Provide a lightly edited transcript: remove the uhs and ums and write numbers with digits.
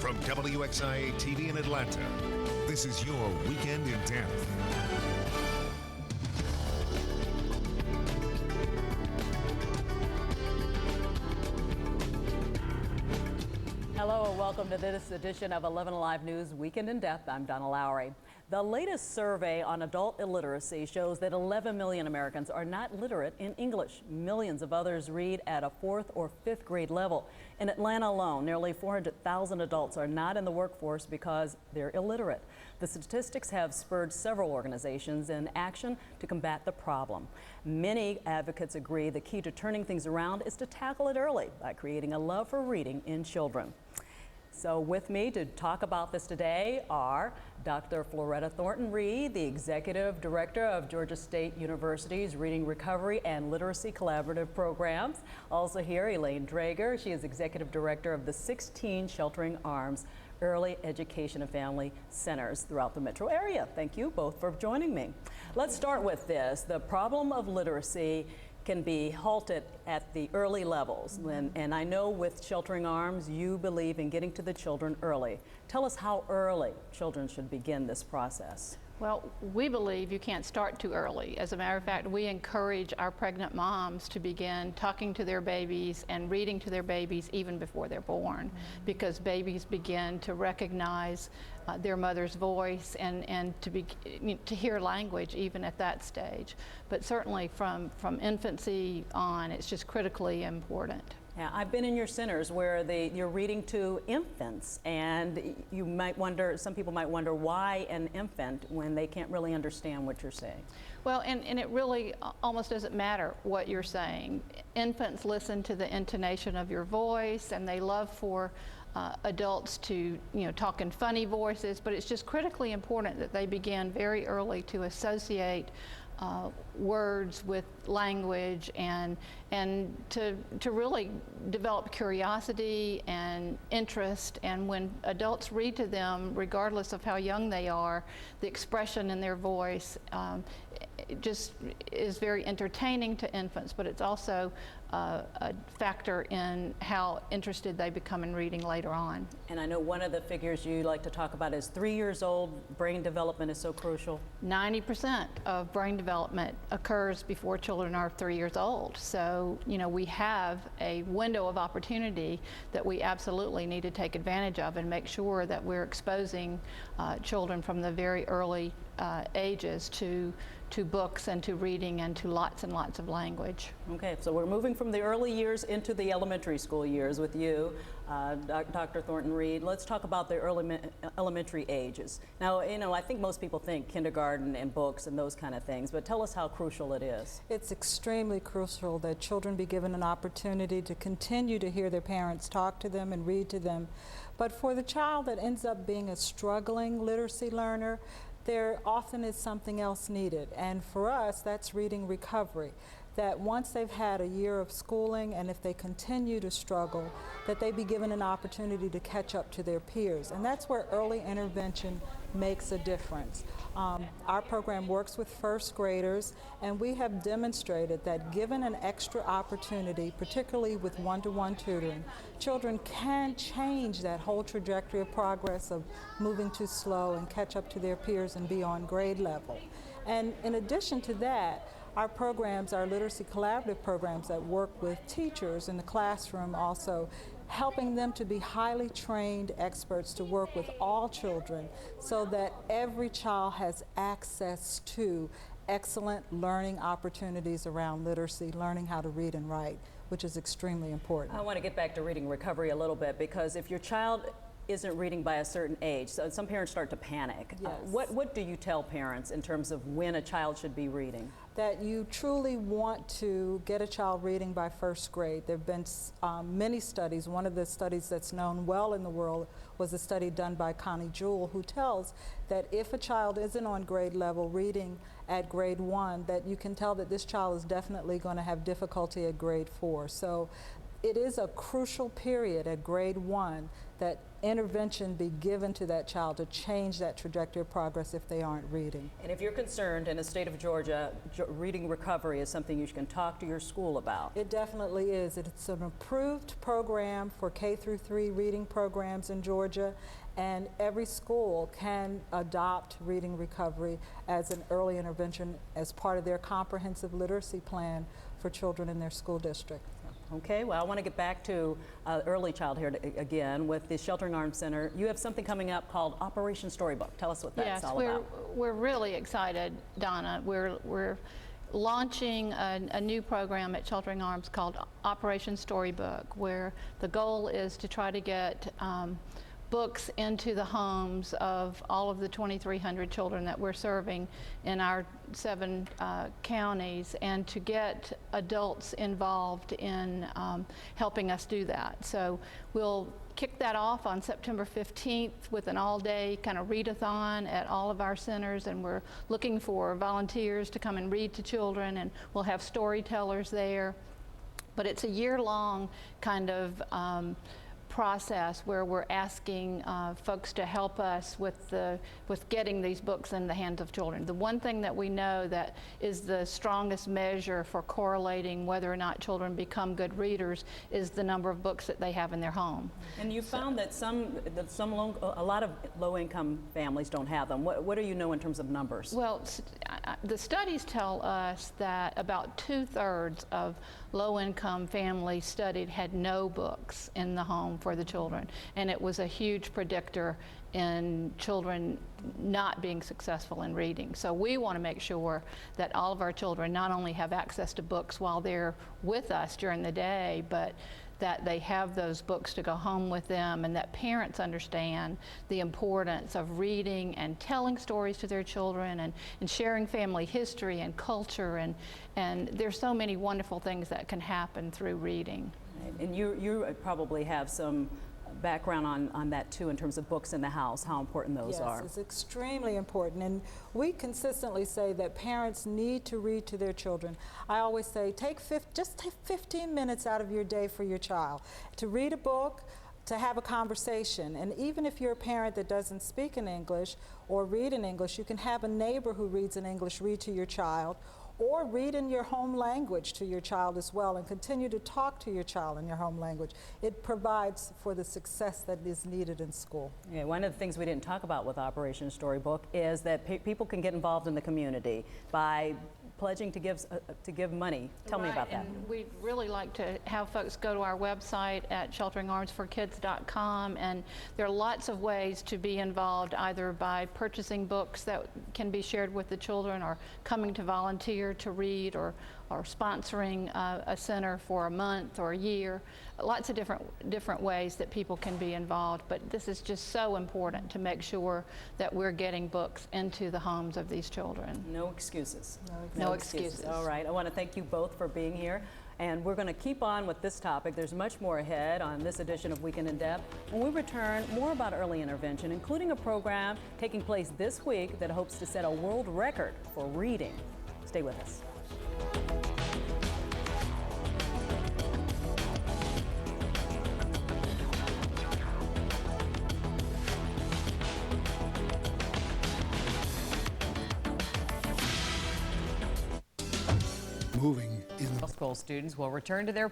From WXIA-TV in Atlanta, this is your Weekend in Depth. Hello and welcome to this edition of 11 Alive News Weekend in Depth. I'm Donna Lowry. The latest survey on adult illiteracy shows that 11 million Americans are not literate in English. Millions of others read at a 4th or 5th grade level. In Atlanta alone, nearly 400,000 adults are not in the workforce because they're illiterate. The statistics have spurred several organizations in action to combat the problem. Many advocates agree the key to turning things around is to tackle it early by creating a love for reading in children. So with me to talk about this today are Dr. Floretta Thornton-Reed, the Executive Director of Georgia State University's Reading Recovery and Literacy Collaborative Programs. Also here, Elaine Drager. She is Executive Director of the 16 Sheltering Arms Early Education and Family Centers throughout the metro area. Thank you both for joining me. Let's start with this. The problem of literacy can be halted at the early levels. And I know with Sheltering Arms, you believe in getting to the children early. Tell us how early children should begin this process. Well, we believe you can't start too early. As a matter of fact, we encourage our pregnant moms to begin talking to their babies and reading to their babies even before they're born, because babies begin to recognize their mother's voice and to hear language even at that stage. But certainly from infancy on, it's just critically important. Yeah, I've been in your centers where you're reading to infants, and you might wonder, some people might wonder why an infant when they can't really understand what you're saying. Well, and it really almost doesn't matter what you're saying. Infants listen to the intonation of your voice, and they love for adults to talk in funny voices, but it's just critically important that they begin very early to associate words with language and to really develop curiosity and interest. And when adults read to them, regardless of how young they are, the expression in their voice it just is very entertaining to infants, but it's also a factor in how interested they become in reading later on. And I know one of the figures you like to talk about is 3 years old. Brain development is so crucial. 90% of brain development occurs before children are 3 years old. So, we have a window of opportunity that we absolutely need to take advantage of and make sure that we're exposing children from the very early ages to books and to reading and to lots and lots of language. Okay, so we're moving from the early years into the elementary school years with you, Dr. Thornton-Reed. Let's talk about the early elementary ages. Now, I think most people think kindergarten and books and those kind of things, but tell us how crucial it is. It's extremely crucial that children be given an opportunity to continue to hear their parents talk to them and read to them. But for the child that ends up being a struggling literacy learner, there often is something else needed. And for us, that's reading recovery. That once they've had a year of schooling, and if they continue to struggle, that they be given an opportunity to catch up to their peers. And that's where early intervention makes a difference. Our program works with first graders, and we have demonstrated that given an extra opportunity, particularly with one-to-one tutoring, children can change that whole trajectory of progress of moving too slow and catch up to their peers and be on grade level. And in addition to that, our programs, our literacy collaborative programs that work with teachers in the classroom, also helping them to be highly trained experts to work with all children so that every child has access to excellent learning opportunities around literacy, learning how to read and write, which is extremely important. I want to get back to reading recovery a little bit, because if your child isn't reading by a certain age, so some parents start to panic. Yes. What do you tell parents in terms of when a child should be reading? That you truly want to get a child reading by first grade. There have been many studies. One of the studies that's known well in the world was a study done by Connie Jewell, who tells that if a child isn't on grade level reading at grade 1, that you can tell that this child is definitely going to have difficulty at grade 4. So it is a crucial period at grade 1 that intervention be given to that child to change that trajectory of progress if they aren't reading. And if you're concerned in the state of Georgia, reading recovery is something you can talk to your school about. It definitely is. It's an approved program for K through 3 reading programs in Georgia, and every school can adopt reading recovery as an early intervention as part of their comprehensive literacy plan for children in their school district. Okay, well, I want to get back to early childhood again with the Sheltering Arms Center. You have something coming up called Operation StoryBook. Tell us what that's all about. Yes, we're really excited, Donna. We're launching a new program at Sheltering Arms called Operation StoryBook, where the goal is to try to get books into the homes of all of the 2,300 children that we're serving in our 7 counties, and to get adults involved in helping us do that. So we'll kick that off on September 15th with an all-day kind of readathon at all of our centers, and we're looking for volunteers to come and read to children, and we'll have storytellers there. But it's a year-long kind of process where we're asking folks to help us with getting these books in the hands of children. The one thing that we know that is the strongest measure for correlating whether or not children become good readers is the number of books that they have in their home. And you found that a lot of low-income families don't have them. What do you know in terms of numbers? Well, the studies tell us that about 2/3 of low-income families studied had no books in the home for the children, and it was a huge predictor in children not being successful in reading. So we want to make sure that all of our children not only have access to books while they're with us during the day, but that they have those books to go home with them, and that parents understand the importance of reading and telling stories to their children, and sharing family history and culture, and there's so many wonderful things that can happen through reading. And you probably have some background on that too, in terms of books in the house, how important those are. Yes, it's extremely important, and we consistently say that parents need to read to their children. I always say just take 15 minutes out of your day for your child to read a book, to have a conversation. And even if you're a parent that doesn't speak in English or read in English, you can have a neighbor who reads in English read to your child, or read in your home language to your child as well, and continue to talk to your child in your home language. It provides for the success that is needed in school. Yeah, one of the things we didn't talk about with Operation StoryBook is that people can get involved in the community by pledging to give money. Tell me about that. And we'd really like to have folks go to our website at shelteringarmsforkids.com, and there are lots of ways to be involved, either by purchasing books that can be shared with the children, or coming to volunteer to read, or sponsoring a center for a month or a year. Lots of different ways that people can be involved, but this is just so important to make sure that we're getting books into the homes of these children. No excuses. No excuses. All right, I want to thank you both for being here, and we're going to keep on with this topic. There's much more ahead on this edition of Weekend in Depth. When we return, more about early intervention, including a program taking place this week that hopes to set a world record for reading. Stay with us. Moving in School students will return to their